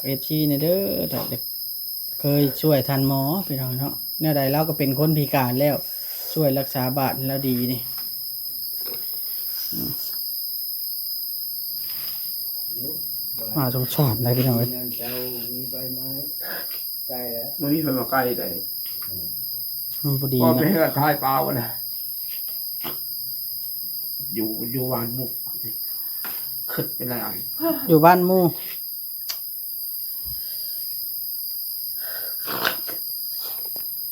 เอฟซีเนี่ยเด้อแต่เคยช่วยทันหมอพี่น้องเนาะเนี่ยใดเราก็เป็นคนพิการแล้วช่วยรักษาบาดแล้วดีนี่สงสารเลยพี่น้องเอ้ย มันมีไฟมาใกล้ได้ มันพอดี พอไป นะ ให้กระทายเปล่านะอยู่วานมุกขึ้นไปแล้ว อยู่บ้านหมู่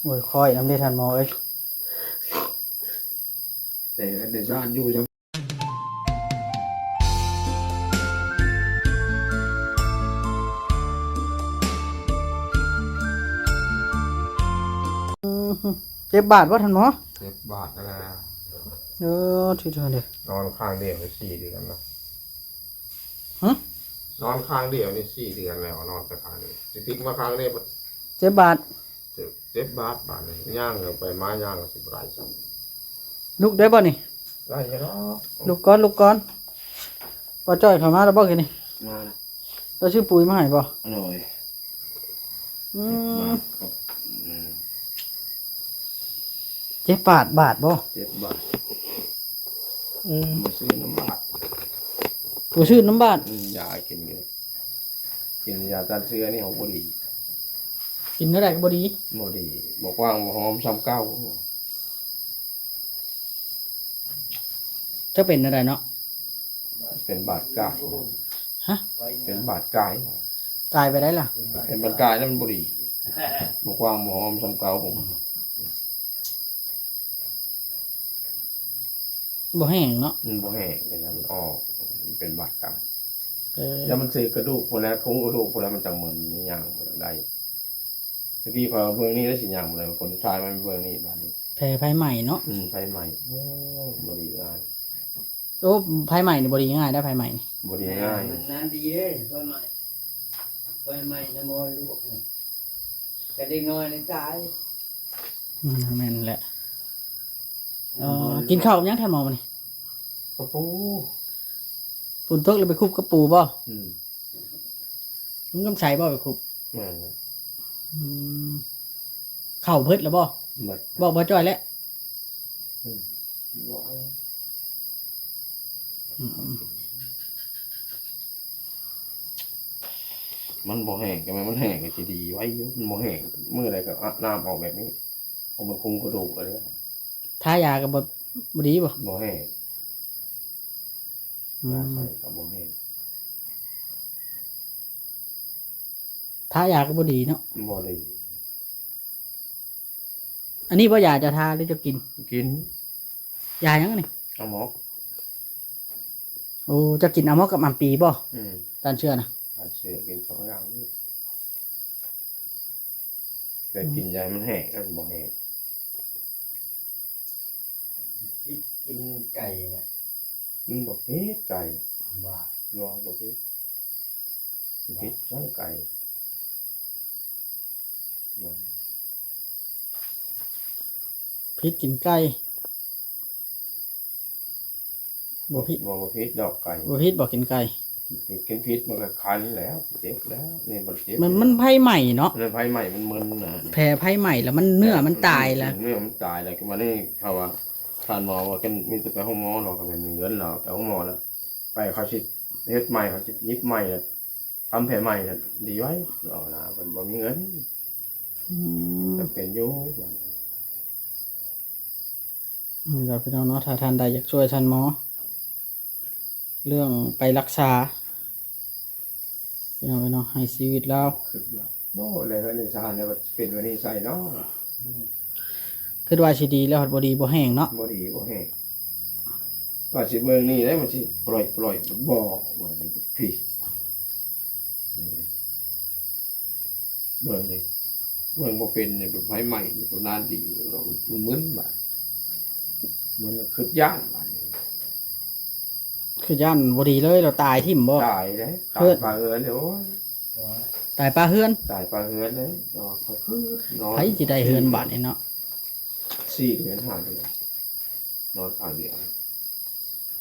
โอ้ยคอยน้ำได้ทันหมอเอ้ย แต่เดี๋ยวจานอยู่จะเจ็บบาดว่าทันหมอ เจ็บบาดนะ ที่เธอเด็ก นอนข้างเดียวใน4 เดือนนะ ฮะ นอนข้างเดียวใน4 เดือนแล้วนอนแต่ข้างนี้จะทิ้งมาข้างนี้ เจ็บบาด เจ็บบาดเลยย่างไปไม้ย่างสิบไรจัง ลุกได้ป่ะนี่ ไรเนาะ ลุกก่อนปอจ้อยเข้ามาแล้วบอกกันนี่ มา เราชื่อปุ๋ยมาให้ป่ะ อร่อย เจ็บบาดบ่ เจ็บบาด อืม มาซื้อน้ำบาด ปุ๋ยชื่อน้ำบาด ยากินเลยกินยาต้านเชื้อนี่ของบดี กินเท่าไหร่ก็บ่ดี บดีบอกว่าหอมซ้ำเก้า จะเป็นอะไรเนาะ เป็นบาดกาย ฮะ เป็นบาดกาย กลายไปได้ล่ะ เป็นบาดกายนั่นบดีบอกว่าหอมซ้ำเก้าผม บ่แห้งเนาะ มันบ่แห้งเลยนะมันออกมันเป็นบาดกาย เออ แล้วมันเสกกระดูกพวกแล้วคงกระดูกพวกแล้วมันจังเหมือนย่างหมดได้เมื่อกี้พอเบื้องนี้ได้สิย่างหมดเลยผลสุดท้ายมันเบื้องนี้บ้านนี้ แผลไผใหม่เนาะ ไฟใหม่โอ้บดีง่าย โอ้ไผใหม่นี่บ่ดีง่ายได้ไผใหม่นี่ บดีง่าย มันนานดีเลยไฟไหม้น้ำมันลวกกระดิ่งน้อยในตาย แม่นแหละกินข้าวกับหยังทันหมอมานี่ กระปู ปุ่นตกเลยไปคุบกระปูบ่ อืม ลุงกำชัยบ่ไปคุบ แม่นเลย ข้าวเพิดแล้วบ่ หมด บอกบ่จ้อยแล้ว บอกแล้วมันบ่แห้งกันไหมมันแห้งก็จะดีไว้อยุมันบ่แห้งเมื่อไรก็อาบน้ำออกแบบนี้เอามันคุมกระดูกอะไรเนี่ย ทายากับบ่ดีบ่ บ่แห้งยาใส่กับบ่แห้ง ทายาก็บ่ดีเนาะ บ่ได้ อันนี้บ่ยาจะทาหรือจะกิน กิน ยาหยังนี่ เอาหมอก โอ้จะกินอะมอกกับอัมปีบ่ อืม ตานเชื่อนะ ทานเสือกิน2 อย่างนี้แต่กินยามันแห้งมันบ่แห้ง กินไก่น่ะ มันบ่เผ็ดไก่ บ้าร อบ่เผ็ดเผ็ดช่างไก่บ่ พิษกินไก่บ่พิษ บ่เผ็ดดอกไก่ บ่พิษบ่กินไก่ กินพิษมันก็คันแล้วเจ็บแล้วนี่บ่เจ็บ มันไผใหม่เนาะ ในไฟใหม่มันมึนนะ แผลไผใหม่แล้วมันเนื้อมันตายแล้ว เนื้อมันตายแล้วก็มานี่เขาว่าทานหมอว่ากันมีแต่ไปห้องหมอเราก็ไม่มีเงินเราไปห้องหมอแล้วไปเขาสิเฮ็ดใหม่เขาสิยิบใหม่แล้วทำแผลใหม่แล้วดีไว้เรานะมันบ่มีเงินจะเป็นอยู่ เดี๋ยวพี่น้องเนาะถ้าท่านใดอยากช่วยท่านหมอ เรื่องไปรักษาพี่น้องให้ชีวิตเรา คือว่าโอ้เลยว่าในสารเนี่ยมันเป็นวันนี้ใส่เนาะ คือว่าสิดีแล้วบ่ดีบ่แห้งเนาะ บ่ดีบ่แห้งว่าสิเบิ่งนี่ได้มันสิปล่อยบ่มันพี่เบิ่งนี่เบิ่งบ่เป็นนี่เป็นไฟใหม่นี่เป็นนานดีมันมึนบ่มันคือย่านบ่ คือย่านบ่ดีเลยเราตายทิ่มบ่ ตายเลยตายปลาเฮือนเลยโอ้ย ตายปลาเฮือน ตายปลาเฮือนเลยนอนก็คือนอน ไผสิได้เฮือนบาดนี่เนาะ 4 เดือน5 เดือนนอนข้างเดียว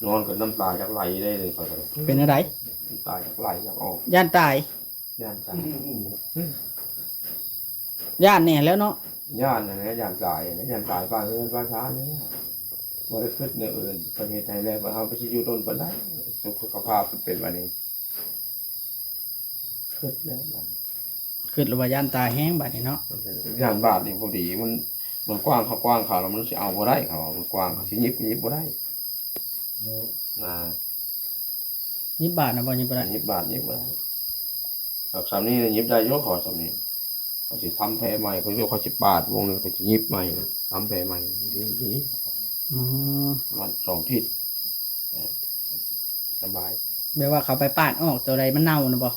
นอนกับน้ำตาจากไหลได้เลยก็ เป็นอะไร น้ำตาจากไหลจากออก ย่านตาย ย่านตาย ย่านเนี่ยแล้วเนาะ ย่านอะไรย่านตายนะย่านตายป่าเรือนป่าช้าเนี่ยบ่ได้คิดเนี่ยอื่นประเทศไทยแล้วว่าเฮาไปสิอยู่ต้นปานใดสุขภาพมันเป็นบัดนี้คิดแล้วบัดนี้ คือว่าย่านตายแห้งบัดนี้เนาะ ย่านบาทนี่พอดีมันกว้างเขากว้างเขาแล้วมันสิเอาบ่ได้เขามันกว้างเขาสิยิบบ่ได้ โน้ นะ 20 บาทนะบ่ยิบบ่ได้ ยิบบาทยิบบ่ได้แบบสามนี้ยิบได้ยกขอสามนี้เขาสิทำแผลใหม่เขาเรียกเขาสิปาดวงนึงเขาสิยิบใหม่ทำแผลใหม่ทีนี้ อืม มัน2 ทิศสบาย แปลว่าเขาไปปาดออกตัวใดมันเน่านะบ่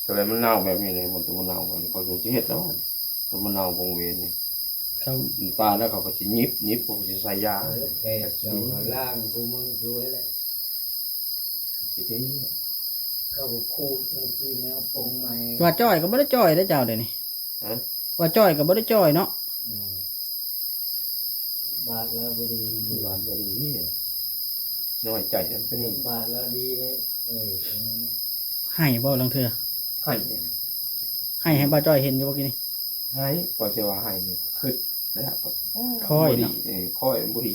แต่อะไรมันเน่าแบบนี้เลยมันตัวมันเน่าแบบนี้เขาจะเฮ็ดแล้วตัวมันเน่าวงเวียนนี่ เขา มันปาดแล้วเขาก็สิยิบเขาก็สิใส่ยา แก่เจ้าล่างกูมึงสวยเลย สิที เขาก็คูดในจีแนวปงใหม่ ว่าจ้อยก็บ่ได้จ้อยได้อเจ้าเดี๋ยวนี้ ฮะ ว่าจ้อยก็บ่ได้จ้อยเนาะ บาทแล้วบุรี หวานบ่ดีน้อยใจนั่นก็นี่ บาทแล้วดีเลย ให้บ่ลังเทื่อ ให้ ให้บ่จ้อยเห็นอยู่บ่กี้นี่ ให้ก็สิว่าให้นี่คือนะครับ ค่อยเนาะ ค่อยบุรี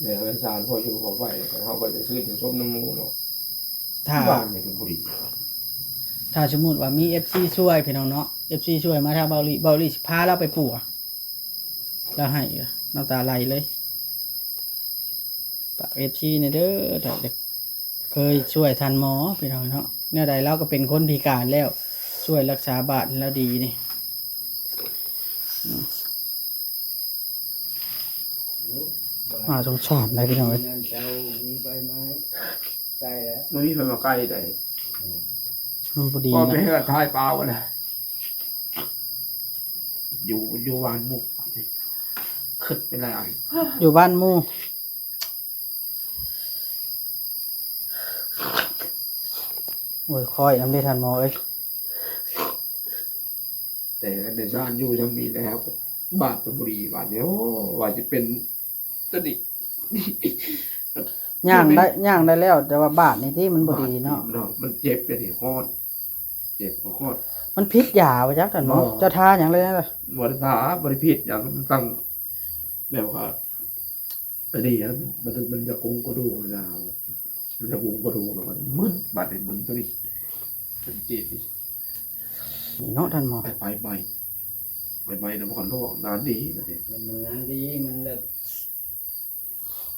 เดี๋ยวเป็นสารพออยู่เขาไปเขาก็จะซื้อถึงส้มน้ำมูเนาะ ถ้า บ้านนี่เป็นบุรี ถ้าสมมุติว่ามี FC ช่วยพี่น้องเนาะ FC ช่วยมาทางเบาหลีสิพาเราไปปู่อะแล้วให้น้ำตาไหลเลยฝาก FC นี่เด้อถ้าเด็กเคยช่วยทันหมอพี่น้องเนาะแนวใดเราก็เป็นคนพิการแล้ว ช่วยรักษาบาดแล้วดีนี่ มาสงสารได้พี่น้องเอ้ย นั่นเจ้ามีใบไม้ใกล้แล้ว ไม่มีใครมาใกล้ได้ มันบ่ดี ก็ไม่ นะ ให้กระทายเปล่านะอยู่วานมุกขึ้นไปแล้ว อยู่บ้านหมู่โอ้ยคอยน้ำได้ทันหมอเอ้ย แต่ในชานอยู่ยังมีแล้วบาทเป็นบุรีบาทเดียวว่าจะเป็นตะดิ ย่างได้แล้ว แต่ว่าบาดนี่ที่มันบ่ดีเนาะ มันเจ็บเป็นคอดเจ็บคอด มันพิษยาว่าจักทันหมอ อ๋อ เจ้าทาหยังเลยนะล่ะ บริษาบริพิษอย่างตั้งแบบว่าอันนี้มันจะกุงกระดูกนะมันจะกุงกระดูกแล้วมันมึนบาดมึนตัวนี้เป็นจีบ นี่เนาะท่านหมอ ไปใหม่นะมันโลกนานดีนะที มันนั้นดีมันเลิก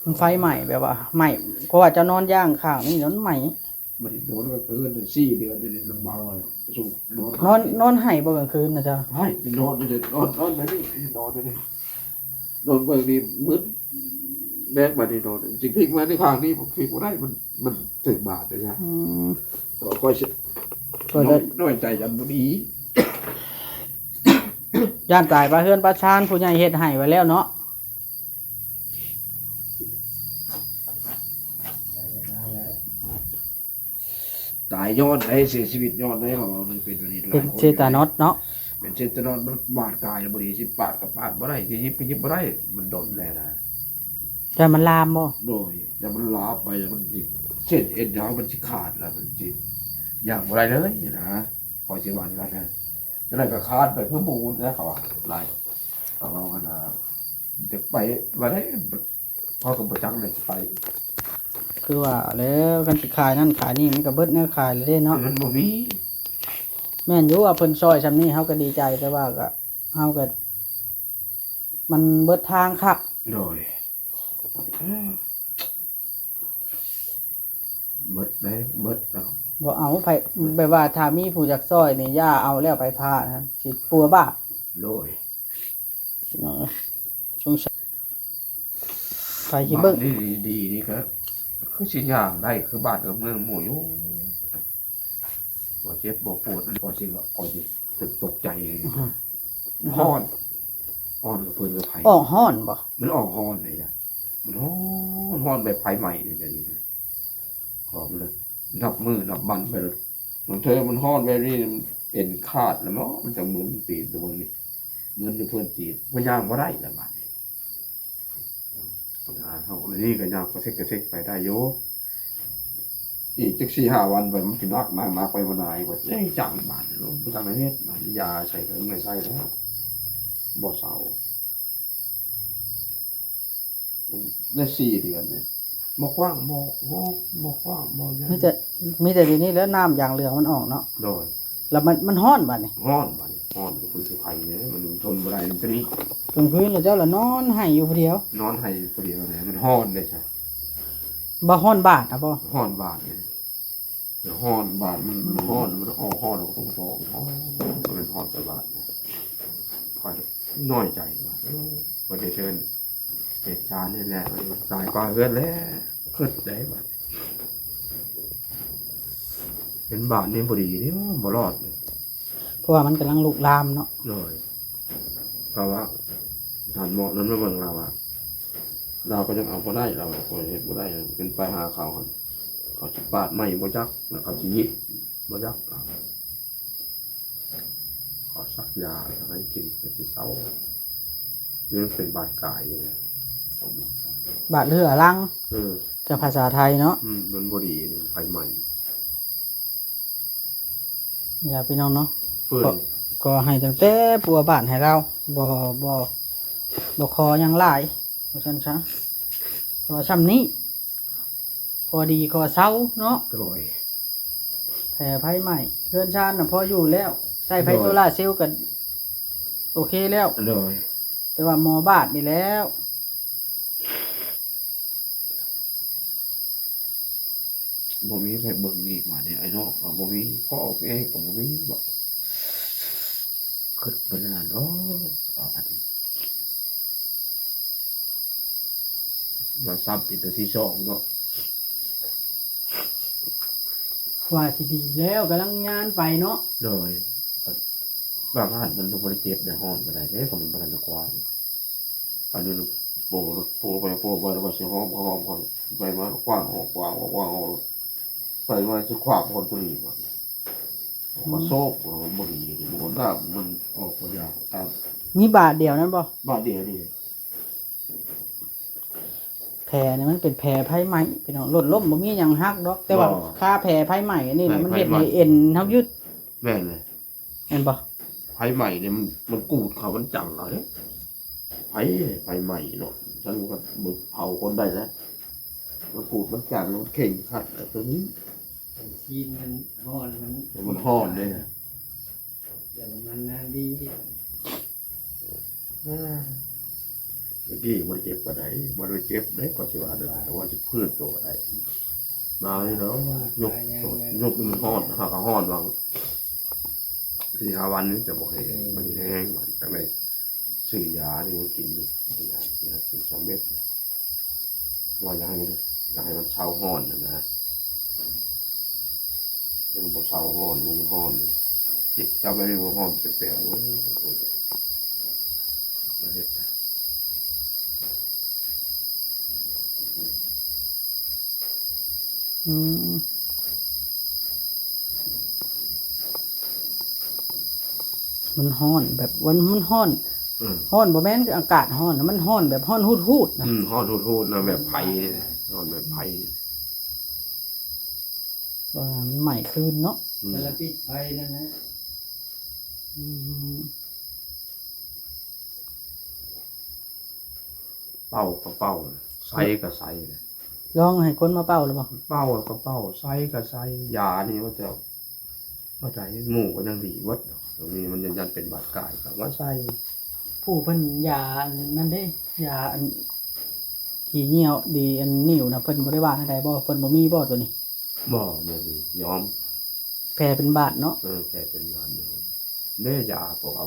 มันไฟใหม่แบบว่าใหม่เพราะว่าเจ้านอนย่างข้างนี่นอนใหม่ มันโดนก็เกิน4 เดือนเลยลำบากสูง นอนให้บ่กลางคืนนะจ๊ะ ให้นอนเลยนอนไปนี่นอนเลยนอนไปนี่มึนแบกมานี่นอนจริงๆมาในข้างนี้ผมฟิกได้มันถึงบาทเลยนะ อืม ก็ ก็ได้ น้อยใจยันบุรี ย่านตายปลาเฮือนปลาชานผู้ใหญ่เฮ็ดให้ไว้แล้วเนาะ แล้ว ตายย้อนไอ้เสียชีวิตย้อนได้เขามันเป็นวันนี้ เป็นเชตานอสเนาะ เป็นเชตานอสมันบาดกายบุรีสิปาดกับปาดบ่ได้สิยิบไปยิบบ่ได้มันโดนแน่นะ แต่มันลามบ่ โดยอย่ามันล้าไปอย่ามันสิเช่นเอ็นยาวมันสิขาดแล้วมันสิอย่างบ่ได้เลยนะขอสิวันแล้วนะจะได้ก็ขาดไปเพื่อบูนนะเขาว่าหลายเขากันนะจะไปบ่ได้พอกับประจักษ์เลยสิไป คือว่าแล้วกันสิขายนั่นขายนี่มันก็เบิดแนวขายแล้วเด้เนาะ มันบ่มี แม่นอยู่ว่าเพิ่นซอยซำนี้เฮาก็ดีใจแต่ว่าก็เฮาก็มันเบิดทางคัก โดยเบิดเลยเบิดเอา บ่เอาไผแบบว่าถ้ามีผู้จักซอยนี่ย่าเอาแล้วไปพานะสิปัวบาป โดย เนาะสงสารไปสิเบิ่ง บ้านนี่ดีนี่ครับคือสิย่างได้คือบ้านกับเมืองหมู่อยู่บ่เจ็บบ่ปวดพอสิว่าพอสิตกใจเองฮ้อนฮ้อนกับเพิ่นกับไผ ออกฮ้อนบ่ มันออกฮ้อนเลยอ่ะมันฮ้อนแบบไฟใหม่เลยจะดีนะขอมันเลยนับมือนับมันไปเลยมันเธอมันฮ้อนแบบนี้มันเอ็นขาดแล้วมันจะเหมือนปีนตัวนี้เหมือนเพิ่นตีนบ่ย่างบ่ได้แล้วบัดนี้เฮาเลยนี่ก็ย่างกระเซกไปได้อยู่ อีกจัก4-5 วันไปมันสินักไปบ่นายกว่าได้จังบาดเนาะบ่จังได้เฮ็ดยาใช้ก็ไม่ใช่แล้วบ่เศร้ามันได้4 เดือนเนี่ยบ่กว้างบ่กว้างบ่ยาว มีแต่เดี๋ยวนี้แล้วน้ำอย่างเหลืองมันออกเนาะ โดย แล้วมันร้อนบัดนี้ ฮ้อนบัดฮ้อนกับคนสุไผเนี่ยมันทนบ่ได้มันตัวนี้ กลางคืนแล้วเจ้าละนอนให้อยู่ผู้เดียวน อนให้ผู้เดียวเนี่ยมันฮ้อนเด้ซะ บ่ฮ้อนบาดนะบ่ ฮ้อนบาดเนี่ยฮ้อนบาดมันฮ้อนมันออกฮ้อนออกตรงๆอ๋อมันเป็นฮ้อนแต่บาดเนี่ยค่อยน้อยใจว่าบ่ได้เชิญเหตุการณ์นี่แหละมันตายก่อนเฮือนแล้วคิดได้บัดเป็นบาดนี่บ่ดีนี่บ่รอดเลย เพราะว่ามันกำลังลุกลามเนาะ เลยเพราะว่าฐานหมอกนั้นไม่เบิ่งเราอะเราก็ยังเอาบ่ได้เราก็เฮ็ดบ่ได้เป็นไปหาเขาหั่นเขาสิปาดไม้บ่จักแล้วเขาสิหยิบบ่จักขอสักยาให้กินก็สิเศร้านี่มันเป็นบาดกายอย่างเงี้ยของบาดกาย บาดเลือรัง เออ กับภาษาไทยเนาะ มันบ่ดีไฟใหม่ นี่ล่ะพี่น้องเนาะ เปื่อย ก็ให้ตั้งแต่ปัวบ้านให้เราบ่คอหยังหลายเพราะฉะนั้นซะก็ซ้ำนี้พอดีก็เซาเนาะ โดย แผ่ไผใหม่เรือนชานน่ะพออยู่แล้วใส่ไผโซล่าร์เซลล์ก็โอเคแล้ว โดย แต่ว่าหมอบาดนี่แล้ว บ่มีไปเบิ่งอีกว่าเนี่ยไอ้เนาะบ่มีพ่อเองก็บ่มีบ่คิดบ่นานอันนี้ว่าซับเป็นตัวที่2เนาะ ว่าสิดีแล้วกำลังงานไปเนาะ โดยบางอันมันบ่ได้เจ็บได้ฮ้อนบ่ได้เด้ก็มันบ่ทันได้กว้างอันนี้โปไปแล้วก็สิหอมก่อนไปมากว้างออกไปมาสิขวางคนตัวนี้บ่ก็โซกบ่ดีบ่ได้มันออกบ่ยากตาม มีบาดเดียวนั้นบ่ บาดเดียวนี่ แผลเนี่ยมันเป็นแผลไผไหม้พี่น้องลดล้มบ่มีหยังฮักดอก แต่ว่าค่าแผลไผไหม้นี่นะมันเฮ็ดให้เอ็นเฮายึด แม่นเลย เห็นบ่ ไฟใหม่เนี่ยมันกูดเขามันจังเอาเด้ไฟใหม่เนาะฉันก็บึกเผาคนได้แล้วมันกูดมันจังมันเข่งขัดตัวนี้ ชีนมันฮ้อนมัน มันฮ้อนเลยนะ เดี๋ยวมันนานดี เมื่อกี้มันเจ็บกว่าไหนมันไม่เจ็บได้กว่าสิว่าเด้อแต่ว่าจะพืชตัวได้มาเลยเนาะยกมันฮ้อนหากฮ้อนบาง4-5 วันนี้จะบอกให้มันแห้งมันจังได๋ซื้อยานี่มันกินนี่ยากิน2 เม็ดว่าอยากให้มันเช้าฮ้อนนะยังบ่เช้าฮ้อนบ่ฮ้อนจิตจำไว้เลยว่าฮ้อนเป็นแปลวโอ้มาเฮ็ด อืมมันฮ้อนแบบมันฮ้อนฮ้อนบ่แม่นอากาศฮ้อนนะมันฮ้อนแบบฮ้อนฮูดๆนะ ฮ้อนโทษๆนะแบบไผ่ฮ้อนแบบไผ่ ว่ามันใหม่คืนเนาะ แต่ละปิดไฟนั่นนะ อืม เป้าก็เป้าไซก็ไซ ลองให้คนมาเป่าหรือบ่ เป้าก็เป้าไซก็ไซยานี่ว่าจะว่าใจหมู่ก็ยังดีวัดตรงนี้มันยันเป็นบาดกายกับว่าไซ ผู้เพิ่นยาอันนั้นเด้ยาอันที่เหนียวดีอันนิ่วนะเพิ่นบ่ได้ว่าอะไรบ่เพิ่นบ่มีบ่ตัวนี้ บ่มียอม แผลเป็นบาดเนาะ แค่เป็นงานยอมเน่ยาพวกเ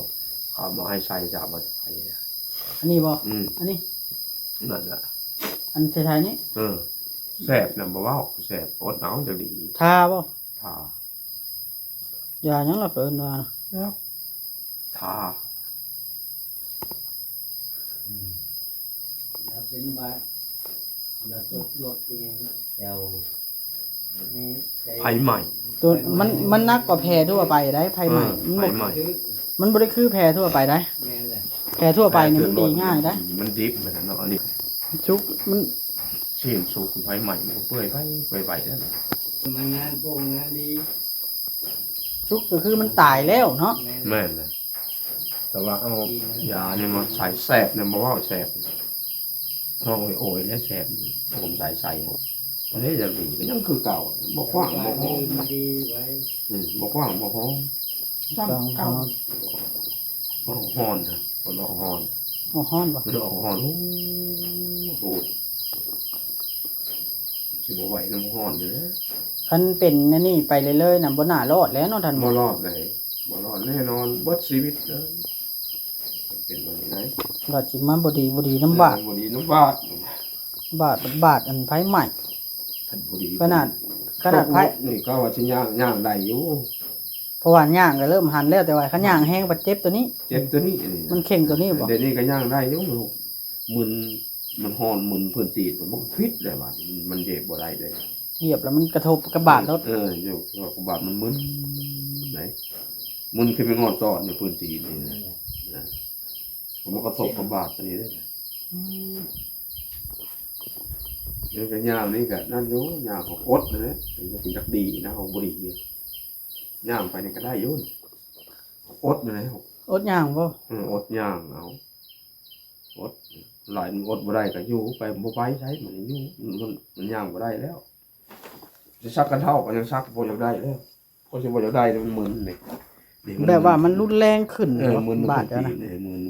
ขามาให้ใส่ยามาไทย อันนี้บ่อันนี้ นั่นแหละ อันไทยๆนี้ แสบน่ะบ่เว้าแสบอดหนาวจะดี ทาบ่ ทาย าหยังล่ะเพิ่นว่า ทา แล้วเป็นบาดแล้วตกรถเองแถวนี่ ไผ่ใหม่ ตัวมันหนักกว่าแผลทั่วไปได้ไผใหม่มัน ไผ่ บ่ ใหม่ มันบ่ได้คือแผลทั่วไปได้ แม่นแหละ แผลทั่วไปนี่มันดีง่ายได้ มันดิบเหมือนกันเนาะอันนี้ ชุกมัน เช่นสูบไผ่ใหม่มันก็เปื่อยไปได้ มันงานโป่งงานดี ชุกก็คือมันตายแล้วเนาะ แม่นนะแต่ว่าเอายาเนี่ยมาใส่แสบเนี่ยมาว่าแสบห้องโอยแล้วแสบผมใส่อันนี้จะดีก็ยังคือเก่าบอกว่างบอกห้อง มันดีไว้ บอกว่างบอกห้องซ้ำเก่าบอกฮอนนะบอกฮอน โอ้ฮ้อนบ่ บอกฮอนโอ้โหสิบไหวน้ำฮอนเลย คันเป็นอันนี่ไปเรื่อยๆน่ะบ่น่ารอดแล้วเนาะท่านหม บ่ อ รอดเลยบ่รอดแน่นอนเบิดชีวิตเลยเป็นวันนี้ไหน บาดสิมาบ่ดีน้ำบาด บ่ดีน้ำบาด บาดอันไผใหม่ ท่านบ่ดี ขนาดไผ นี่ก็ว่าสิย่างได้อยู่ เพราะว่าย่างก็เริ่มหันแล้วแต่ว่าคันย่างแห้งบัดเจ็บตัวนี้ เจ็บตัวนี้ มันเข่งตัวนี้บ่ เดี๋ยวนี้ก็ย่างได้อยู่มึนมันฮ้อนมึนเพิ่นตีดมันก็พิษเลยว่ามันเจ็บบ่ได้เลย เหยียบแล้วมันกระทบกับบาดรถ อยู่กับบาดมันมึนไหนมึนคือเป็นงอดตอดเนี่ยเพิ่นตีดนี่นะมันก็ทบกับบาดตัวนี้ได้ อืม เรื่องการย่างนี่ก็นั่นอยู่ย่างของอดนะมันจะเป็นจักดีนะของบุรีย่างไปนี่ก็ได้อยุ่นอดนะ อดย่างบ่ อดย่างเอาอดหลายมันอดบ่ได้ก็อยู่ไปบ่ไปใช้มันอยู่มันย่างบ่ได้แล้วจะซักกันเท่าก็ยังซักบ่อยากได้แล้วพอสิบ่อยากได้มันมึนนี่ แบบว่ามันรุนแรงขึ้น มึน บาดเจ้านะ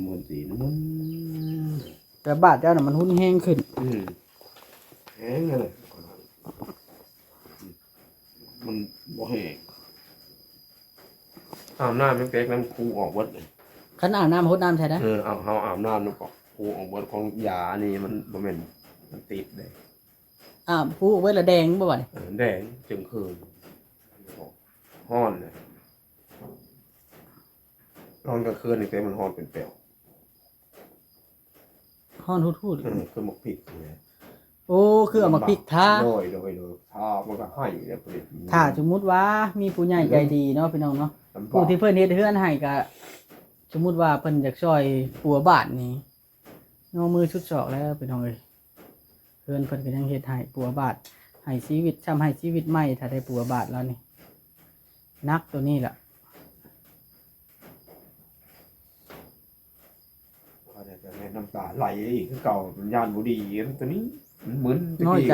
มึนตีนมึน แต่บาดเจ้าน่ะมันรุนแรงขึ้น แห้งเลยมันบ่แห้งอาบน้ำไม่เป๊กน้ำคูออกวัดเลย คันอาบน้ำรดน้ำใช่ได้ เอาเฮาอาบน้ำน้ำก็คูออกวัดของยานี่มันบ่แม่นมันติดเลย ผู้ไว้ละแดงบ่บ่นี่ แดงจึงคืนฮ้อนเลยร้อนกลางคืนนี่เต็มมันฮ้อนเป็นเปลว ฮ้อนทูด คือหมกพริกเลย ๆโอ้คือเอามาพริกทา โดยทามันก็ให้เนี่ยผลิต ถ้าสมมุติว่ามีผู้ใหญ่ใจดีเนาะพี่น้องเนาะ ลำบา ผู้ ก ที่เพิ่นเฮ็ดเฮือนให้ก็สมมุติว่าเพิ่นอยากช่วยปัวบาทนี่งอมือชุดศอกแล้วพี่น้องเอ้ยเพิ่นก็ยังเฮ็ดให้ปัวบาทให้ชีวิตทำให้ชีวิตใหม่ถ้าได้ปัวบาทแล้วนี่นักตัวนี้ล่ะ น้ำตาไหลอีกคือเก่ามันยานบุดีตัวนี้มันเหมือน น้อยใ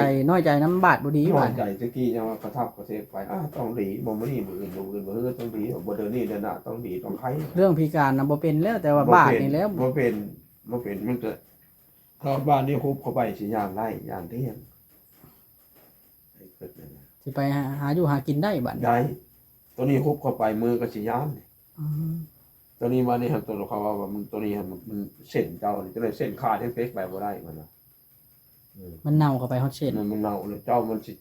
จน้ำบาทบ่ดี น้ ว่า อยใจตะกี้ยังกระทับกระเทกไปต้องดีบ่มื้อนี้มื้ออื่นต้องดีบ่เดินนี่เดินหน้าต้องดีต้องไผ เรื่องพิการน่ะบ่เป็นแล้วแต่ว่าบาทนี่แล้ว บ่เป็นมันก็ถ้าบ้านนี้ฮุบเข้าไปสิย่างได้ย่างเที่ยงให้เกิดนั่นน่ะ สิไปหาอยู่หากินได้บัดนี้ ได้ตัวนี้ฮุบเข้าไปมือก็สิย่าน อืม ตัวนี้มานี่ครับตัวเขาว่ามันตัวนี้มันเส้นเจ้านี่ก็เลยเส้นขาดให้เป๊กไปบ่ได้มันน่ะ มันเน่าเข้าไปฮอดเช่น มันเน่าเลยเจ้ามันสิ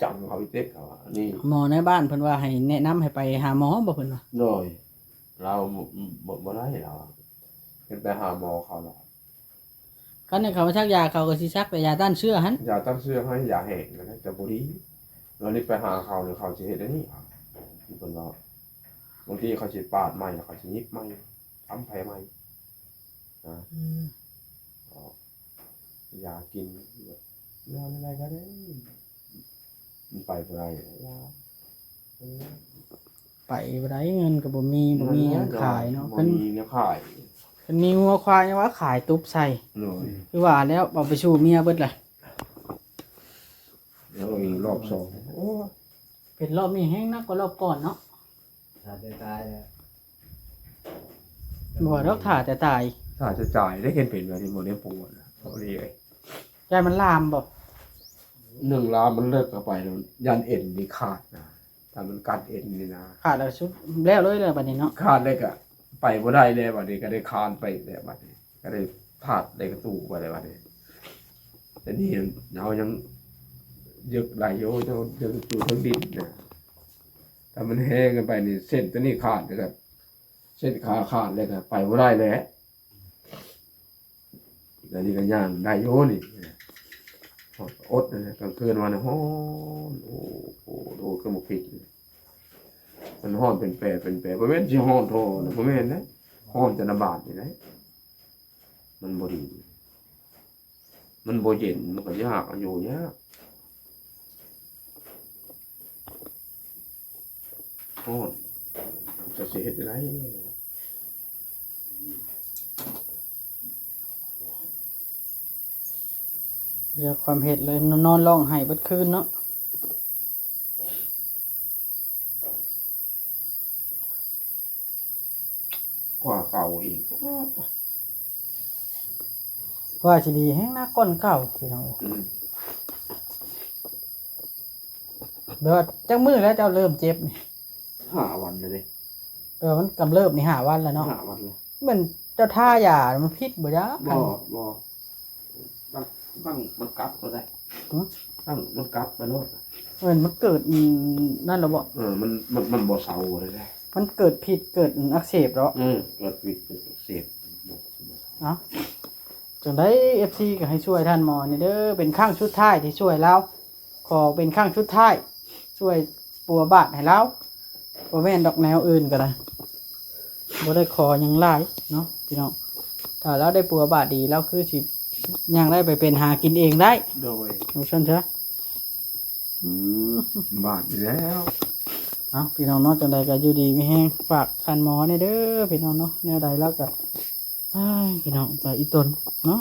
จังเขาอีเต็กเขาอ่ะนี่ หมอในบ้านเพิ่นว่าให้แนะนำให้ไปหาหมอบ่เพิ่นว่า โดยเราบ่ได้เราเป็นไปหาหมอเขาแล้ว คันให้เขามาชักยาเขาก็สิชักแต่ยาต้านเชื้อหั่น ยาตั้งเสื้อให้ยาแห้งนะจะบ่ดีเรานี่ไปหาเขาหรือเขาสิเฮ็ดอันนี้เพิ่นว่าบางทีเขาสิปาดใหม่แล้วเขาสิยิบใหม่ทำแผลใหม่ยากินยาอะไรก็ได้มันไปบ่ได้ยา ไปบ่ได้เงินก็บ่มีหยังขายเนาะ บ่ เพิ่น มีเนี่ยขาย เพิ่นมีงัวควายยังว่าขายตุ๊บใส่ เลย คือว่าแล้วเอาไปสู่เมียเบิดล่ะ แล้วอีกรอบสองโอ้ เป็นรอบนี้แห้งนักกว่ารอบก่อนเนาะ ถ้าจะตายแล้ว บ่ว่าดอกถ่าแต่ตาย ถ้าจะจ่ายได้เห็นเป็นแบบนี้โมเดลปวดนะพอดีเลย ยายมันลามบ่ 1 ล้านมันเลิกกันไปแล้วยันเอ็นนี่ขาดนะถ้ามันกัดเอ็นนี่นะ ขาดแล้วชุดแล้วเลยบัดนี้เนาะ ขาดเลยก็ไปบ่ได้เลยบัดนี้ก็ได้คานไปแล้วบัดนี้ก็ได้พลาดได้กระตู้ไปเลยบัดนี้แต่นี่เรายังยึกไหลโยจะยึกอยู่ทั้งดินนะถ้ามันแห้งกันไปนี่เส้นตัวนี้ขาดเลยครับเส้นขาขาดเลยครับไปบ่ได้แล้วแล้วนี่ก็ย่างได้โยนี่อดนะกลางคืนวันฮ้อนโอ้ก็หมกพริกมันฮ้อนเป็นแปรบ่แม่นสิฮ้อนโทนะบ่แม่นนะฮ้อนจะระบาดนี่นะมันบ่ดีมันบ่เย็นมันก็ยากอยู่ยาก โอ้จะเสียเฮ็ดอะไร เรียกความเห็ดเลยนอนร้องไห้เบิดคืนเนาะ กว่าเก่าอีก ว่าสิดีแห้งหน้าก้นเก่าพี่น้องเอ้ย อืม เดี๋ยวจักมื้อแล้วเจ้าเริ่มเจ็บนี่ 5 วันเลยดิ มันกำเริบนี่5 วันแล้วเนาะ 5 วันเลย เหมือนเจ้าท่ายามันพิษบ่จ้า บ่ตั้งมันกลับก็ได้ตั้งมันกลับไปโน่น เหมือนมันเกิดนั่นแล้วบ่ มันบ่เศร้าเลยได้ มันเกิดพิษเกิดอักเสบแล้ว เกิดวิกเสพ เนาะจังได้ FC ก็ให้ช่วยท่านหมอนี่เด้อเป็นครั้งสุดท้ายที่ช่วยเราขอเป็นครั้งสุดท้ายช่วยปัวบาดให้เราบ่แม่นดอกแนวอื่นก็ได้บ่ได้ขอหยังหลายเนาะพี่น้องถ้าเราได้ปัวบาดดีเราคือสิยังได้ไปเป็นหากินเองได้ โดย เอาซั่นซะม บาดแล้ว เอาพี่น้องเนาะจังใดก็อยู่ดีไม่แห้งฝากท่านหมอเนี่ยเด้อพี่น้องเนาะแนวใดแล้วก็อ้ายพี่น้องไปอีตนเนาะ